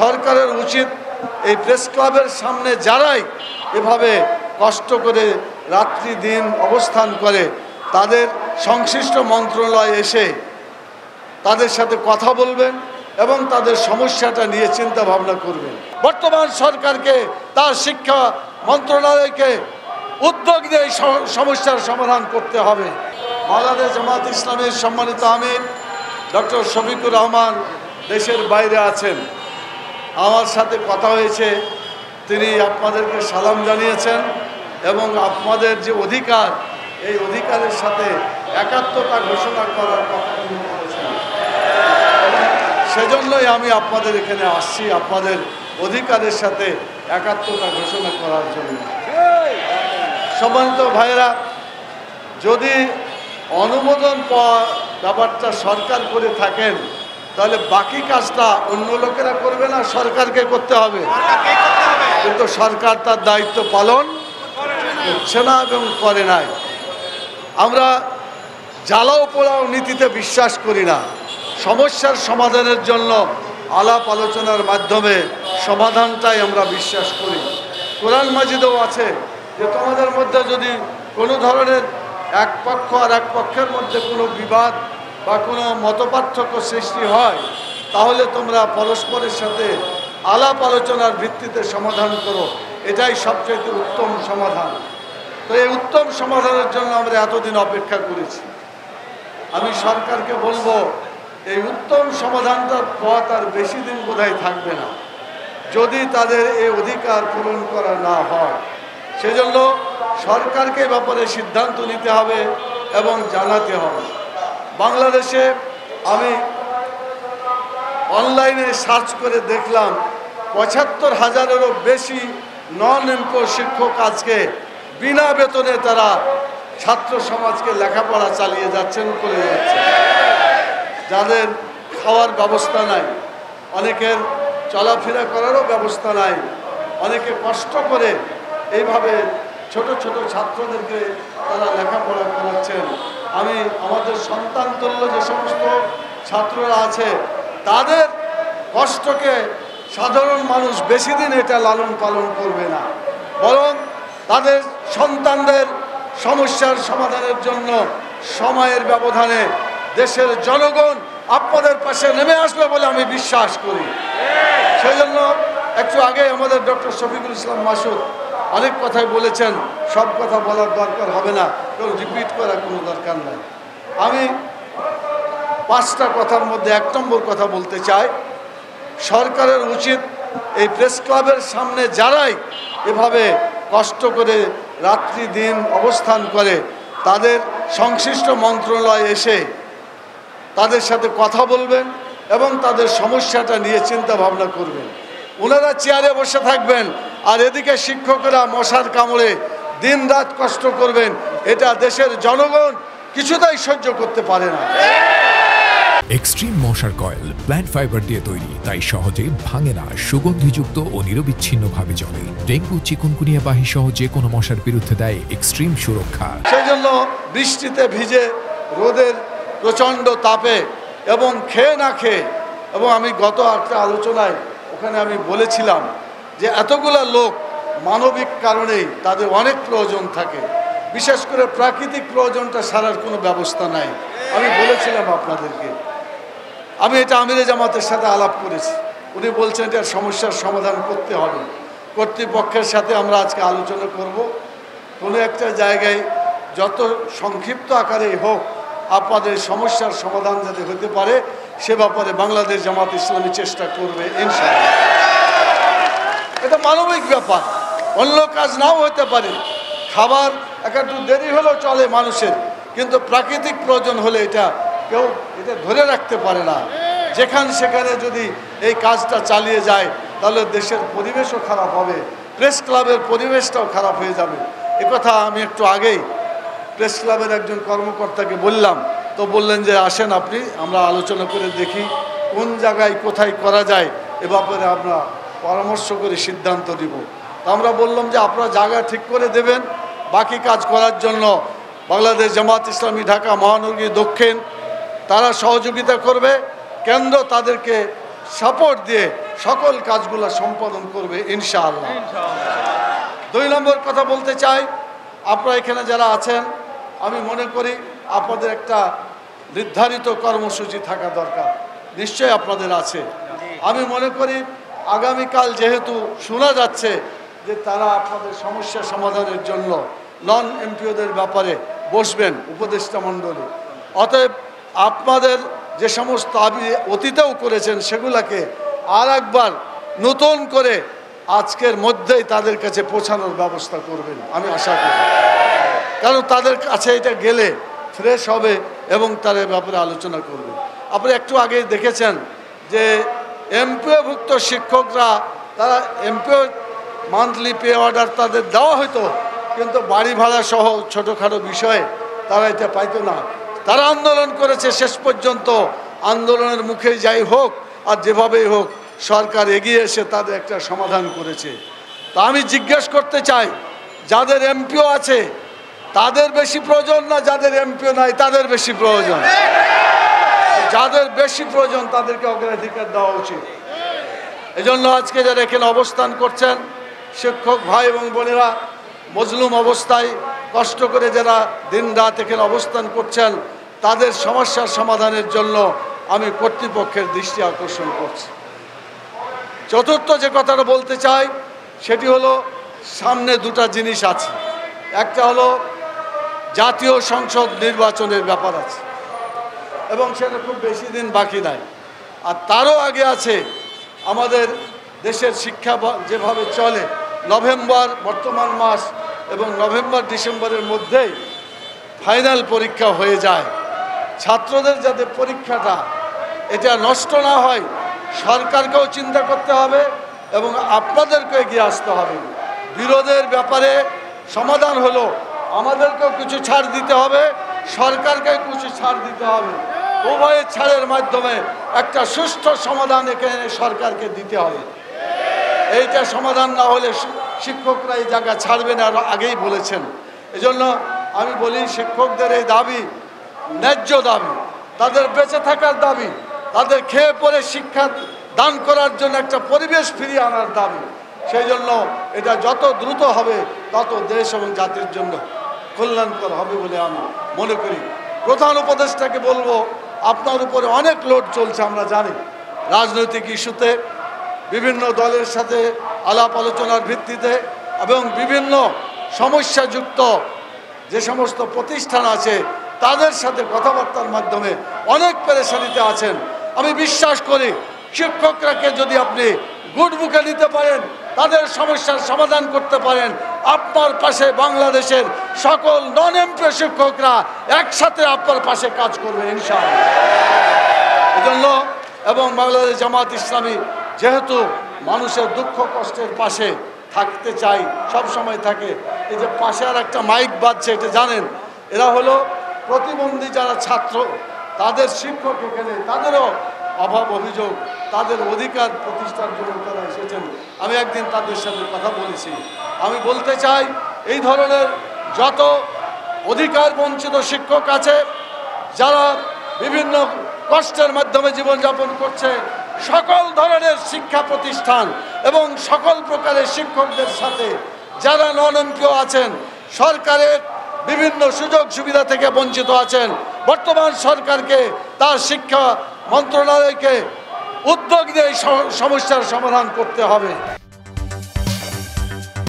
সরকারের উচিত এই প্রেস ক্লাবের সামনে যারাই এভাবে কষ্ট করে রাত্রি দিন অবস্থান করে তাদের সংশ্লিষ্ট মন্ত্রণালয় এসে তাদের সাথে কথা বলবেন এবং তাদের সমস্যাটা নিয়ে চিন্তা ভাবনা করবেন। বর্তমান সরকারকে তার শিক্ষা মন্ত্রণালয়কে উদ্যোগ নিয়ে এই সমস্যার সমাধান করতে হবে। বাংলাদেশ জামাত ইসলামের সম্মানিত আমির ডক্টর শফিকুর রহমান দেশের বাইরে আছেন, আমার সাথে কথা হয়েছে, তিনি আপনাদেরকে সালাম জানিয়েছেন এবং আপনাদের যে অধিকার এই অধিকারের সাথে একাত্মতা ঘোষণা করার কথা বলেছেন। সেজন্যই আমি আপনাদের এখানে আসছি, আপনাদের অধিকারের সাথে একাত্মতা ঘোষণা করার জন্য। সম্মানিত ভাইয়েরা, যদি অনুমোদন পাওয়া ব্যাপারটা সরকার করে থাকেন তাহলে বাকি কাজটা অন্য লোকেরা করবে না, সরকারকে করতে হবে। কিন্তু সরকার তার দায়িত্ব পালন করছে না এবং করে নাই। আমরা জ্বালাও পোড়াও নীতিতে বিশ্বাস করি না। সমস্যার সমাধানের জন্য আলাপ আলোচনার মাধ্যমে সমাধানটাই আমরা বিশ্বাস করি। কোরআন মাজিদেও আছে যে তোমাদের মধ্যে যদি কোনো ধরনের এক পক্ষ আর এক পক্ষের মধ্যে কোনো বিবাদ বা কোনো মতপার্থক্য সৃষ্টি হয় তাহলে তোমরা পরস্পরের সাথে আলাপ আলোচনার ভিত্তিতে সমাধান করো, এটাই সবচেয়ে উত্তম সমাধান। তো এই উত্তম সমাধানের জন্য আমরা এতদিন অপেক্ষা করেছি। আমি সরকারকে বলবো এই উত্তম সমাধানটার পথ আর বেশি দিন বোধহয় থাকবে না যদি তাদের এই অধিকার পূরণ করা না হয়। সেজন্য সরকারকে ব্যাপারে সিদ্ধান্ত নিতে হবে এবং জানাতে হবে। বাংলাদেশে আমি অনলাইনে সার্চ করে দেখলাম ৭৫,০০০-এরও বেশি নন এমপ্লয় শিক্ষক আজকে বিনা বেতনে তারা ছাত্র সমাজকে লেখাপড়া চালিয়ে যাচ্ছেন, করে যাচ্ছেন। যাদের খাওয়ার ব্যবস্থা নাই, অনেকের চলাফেরা করারও ব্যবস্থা নাই, অনেকে কষ্ট করে এইভাবে ছোট ছোট ছাত্রদেরকে তারা লেখাপড়া করাচ্ছেন। আমি আমাদের সন্তান তুল্য যে সমস্ত ছাত্ররা আছে তাদের কষ্টকে সাধারণ মানুষ বেশি দিন এটা লালন পালন করবে না, বরং তাদের সন্তানদের সমস্যার সমাধানের জন্য সময়ের ব্যবধানে দেশের জনগণ আপনাদের পাশে নেমে আসবে বলে আমি বিশ্বাস করি। সেই জন্য একটু আগে আমাদের ডক্টর শফিকুল ইসলাম মাসুদ অনেক কথাই বলেছেন, সব কথা বলার দরকার হবে না, কেউ রিপিট করার কোনো দরকার নাই। আমি 5টা কথার মধ্যে 1 নম্বর কথা বলতে চাই, সরকারের উচিত এই প্রেস ক্লাবের সামনে যারাই এভাবে কষ্ট করে রাত্রি দিন অবস্থান করে তাদের সংশ্লিষ্ট মন্ত্রণালয় এসে তাদের সাথে কথা বলবেন এবং তাদের সমস্যাটা নিয়ে চিন্তা ভাবনা করবেন। ওনারা চেয়ারে বসে থাকবেন আর এদিকে শিক্ষকরা মশার কামড়ে দিন রাত কষ্ট করবেন, এটা দেশের জনগণ কিছুতেই সহ্য করতে পারে না। এক্সট্রিম মশার কয়েল প্ল্যান্ট ফাইবার দিয়ে তৈরি, তাই সহজে ভাঙে না, সুগন্ধিযুক্ত ও নিরবিচ্ছিন্নভাবে জ্বলে। ডেঙ্গু, চিকুনগুনিয়া বাহি সহ যে কোনো মশার বিরুদ্ধে দেয় এক্সট্রিম সুরক্ষা। সেই জন্য বৃষ্টিতে ভিজে, রোদের প্রচণ্ড তাপে এবং খেয়ে না খেয়ে, এবং আমি গত একটা আলোচনায় ওখানে আমি বলেছিলাম যে এতগুলা লোক মানবিক কারণেই তাদের অনেক প্রয়োজন থাকে, বিশেষ করে প্রাকৃতিক প্রয়োজনটা সারার কোনো ব্যবস্থা নাই। আমি বলেছিলাম আপনাদেরকে, আমি এটা আমিরে জামাতের সাথে আলাপ করেছি, উনি বলছেন এটার সমস্যার সমাধান করতে হবে। কর্তৃপক্ষের সাথে আমরা আজকে আলোচনা করব, কোনো একটা জায়গায় যত সংক্ষিপ্ত আকারেই হোক আপনাদের সমস্যার সমাধান যাতে হতে পারে সে ব্যাপারে বাংলাদেশ জামাত ইসলামী চেষ্টা করবে ইনশাআল্লাহ। এটা মানবিক ব্যাপার, অন্য কাজ নাও হতে পারে, খাবার একটু দেরি হলেও চলে মানুষের, কিন্তু প্রাকৃতিক প্রয়োজন হলে এটা কেউ এটা ধরে রাখতে পারে না। সেখানে যদি এই কাজটা চালিয়ে যায় তাহলে দেশের পরিবেশও খারাপ হবে, প্রেস ক্লাবের পরিবেশটাও খারাপ হয়ে যাবে। একথা আমি একটু আগেই প্রেস ক্লাবের একজন কর্মকর্তাকে বললাম, তো বললেন যে আসেন আপনি, আমরা আলোচনা করে দেখি কোন জায়গায় কোথায় করা যায়, এ ব্যাপারে আমরা পরামর্শ করে সিদ্ধান্ত দিব। তো আমরা বললাম যে আপনারা জায়গা ঠিক করে দেবেন, বাকি কাজ করার জন্য বাংলাদেশ জামাত ইসলামী ঢাকা মহানগরী দক্ষিণ তারা সহযোগিতা করবে, কেন্দ্র তাদেরকে সাপোর্ট দিয়ে সকল কাজগুলো সম্পাদন করবে ইনশাআল্লাহ। 2 নম্বর কথা বলতে চাই, আপনারা এখানে যারা আছেন আমি মনে করি আপনাদের একটা নির্ধারিত কর্মসূচি থাকা দরকার, নিশ্চয়ই আপনাদের আছে। আমি মনে করি আগামীকাল যেহেতু শোনা যাচ্ছে যে তারা আপনাদের সমস্যা সমাধানের জন্য নন এমপিওদের ব্যাপারে বসবেন উপদেষ্টা মণ্ডলী, অতএব আপনাদের যে সমস্ত অতীতেও করেছেন সেগুলাকে আর একবার নতুন করে আজকের মধ্যেই তাদের কাছে পৌঁছানোর ব্যবস্থা করবেন আমি আশা করি, কারণ তাদের কাছে এটা গেলে ফ্রেশ হবে এবং তার ব্যাপারে আলোচনা করবে। আপনি একটু আগে দেখেছেন যে এমপিওভুক্ত শিক্ষকরা তারা এমপিও মান্থলি পে অর্ডার তাদের দেওয়া হতো, কিন্তু বাড়ি ভাড়া সহ ছোটোখাটো বিষয়ে তারা এটা পাইতো না। তারা আন্দোলন করেছে, শেষ পর্যন্ত আন্দোলনের মুখে যাই হোক আর যেভাবেই হোক সরকার এগিয়ে এসে তাদের একটা সমাধান করেছে। তা আমি জিজ্ঞেস করতে চাই, যাদের এমপিও আছে তাদের বেশি প্রয়োজন না যাদের এমপিও নাই তাদের বেশি প্রয়োজন? যাদের বেশি প্রয়োজন তাদেরকে অগ্রাধিকার দেওয়া উচিত। এজন্য আজকে যারা এখানে অবস্থান করছেন শিক্ষক ভাই এবং বোনেরা, মজলুম অবস্থায় কষ্ট করে যারা দিন রাত এখানে অবস্থান করছেন তাদের সমস্যার সমাধানের জন্য আমি কর্তৃপক্ষের দৃষ্টি আকর্ষণ করছি। চতুর্থ যে কথাটা বলতে চাই সেটি হলো, সামনে দুটা জিনিস আছে। একটা হলো জাতীয় সংসদ নির্বাচনের ব্যাপার আছে এবং সেটা খুব বেশি দিন বাকি নাই। আর তারও আগে আছে আমাদের দেশের শিক্ষা যেভাবে চলে, নভেম্বর বর্তমান মাস এবং নভেম্বর ডিসেম্বরের মধ্যেই ফাইনাল পরীক্ষা হয়ে যায়। ছাত্রদের যাতে পরীক্ষাটা এটা নষ্ট না হয় সরকারকেও চিন্তা করতে হবে এবং আপনাদেরকে এগিয়ে আসতে হবে। বিরোধের ব্যাপারে সমাধান হলো আমাদেরকেও কিছু ছাড় দিতে হবে, সরকারকে কিছু ছাড় দিতে হবে। উভয়ের ছাড়ের মাধ্যমে একটা সুষ্ঠু সমাধান এখানে সরকারকে দিতে হবে। এইটা সমাধান না হলে শিক্ষকরা এই জায়গা ছাড়বে না, আরও আগেই বলেছেন। এজন্য আমি বলি শিক্ষকদের এই দাবি ন্যায্য দাবি, তাদের বেঁচে থাকার দাবি, তাদের খেয়ে পরে শিক্ষা দান করার জন্য একটা পরিবেশ ফিরিয়ে আনার দাবি। সেই জন্য এটা যত দ্রুত হবে তত দেশ এবং জাতির জন্য কল্যাণকর হবে বলে আমি মনে করি। প্রধান উপদেষ্টাকে বলবো, আপনার উপরে অনেক লোড চলছে আমরা জানি, রাজনৈতিক ইস্যুতে বিভিন্ন দলের সাথে আলাপ আলোচনার ভিত্তিতে এবং বিভিন্ন সমস্যাযুক্ত যে সমস্ত প্রতিষ্ঠান আছে তাদের সাথে কথাবার্তার মাধ্যমে অনেক পেরেশানিতে আছেন। আমি বিশ্বাস করি শিক্ষকরাকে যদি আপনি গুড বুকে নিতে পারেন, তাদের সমস্যার সমাধান করতে পারেন, আপনার পাশে বাংলাদেশের সকল নন এমপিও শিক্ষকরা একসাথে আপনার পাশে কাজ করবে ইনশাআল্লাহ। এজন্য এবং বাংলাদেশ জামাত ইসলামী যেহেতু মানুষের দুঃখ কষ্টের পাশে থাকতে চাই, সব সময় থাকে। এই যে পাশে আর একটা মাইক বাজছে এটা জানেন, এরা হলো প্রতিবন্ধী যারা ছাত্র, তাদের শিক্ষক এখানে, তাদেরও অভাব অভিযোগ, তাদের অধিকার প্রতিষ্ঠার জন্য তারা এসেছেন। আমি একদিন তাদের সাথে কথা বলেছি। আমি বলতে চাই এই ধরনের যত অধিকার বঞ্চিত শিক্ষক আছে যারা বিভিন্ন কষ্টের মাধ্যমে জীবনযাপন করছে, সকল ধরনের শিক্ষা প্রতিষ্ঠান এবং সকল প্রকারের শিক্ষকদের সাথে যারা নন এমপিও আছেন, সরকারের বিভিন্ন সুযোগ সুবিধা থেকে বঞ্চিত আছেন, বর্তমান সরকারকে তার শিক্ষা মন্ত্রণালয়কে উদ্যোগ নিয়ে সমস্যার সমাধান করতে হবে।